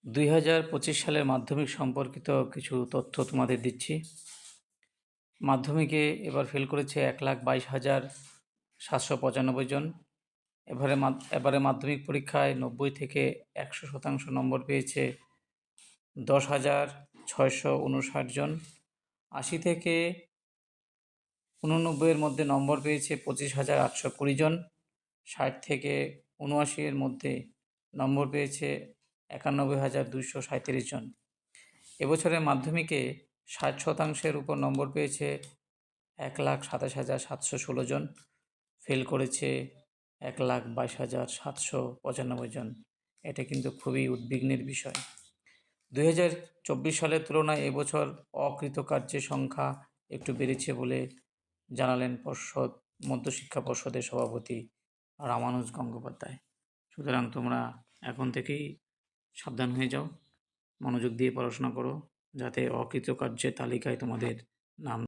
2025 সালের মাধ্যমিক সম্পর্কিত কিছু তথ্য তোমাদের দিচ্ছি। মাধ্যমিকে এবার ফেল করেছে 1,22,795 জন। এবারে মাধ্যমিক পরীক্ষায় 90 থেকে 100% নম্বর পেয়েছে 10,659 জন। 80 থেকে 89-এর মধ্যে নম্বর পেয়েছে 25,820 জন। 60 থেকে 79-এর মধ্যে নম্বর পেয়েছে 91,237 জন। এবছরের মাধ্যমিকে 60%-এর উপর নম্বর পেয়েছে 1,27,716 জন। ফেল করেছে 1,22,795 জন। এটা কিন্তু খুবই উদ্বিগ্নের বিষয়। 2024 সালের তুলনায় এবছর অকৃতকার্যের সংখ্যা একটু বেড়েছে বলে জানালেন মধ্যশিক্ষা পর্ষদের সভাপতি রামানুজ গঙ্গোপাধ্যায়। সুতরাং তোমরা এখন থেকেই সাবধান হয়ে যাও, মনোযোগ দিয়ে পড়াশোনা করো, যাতে অকৃতকার্যের তালিকায় তোমাদের নাম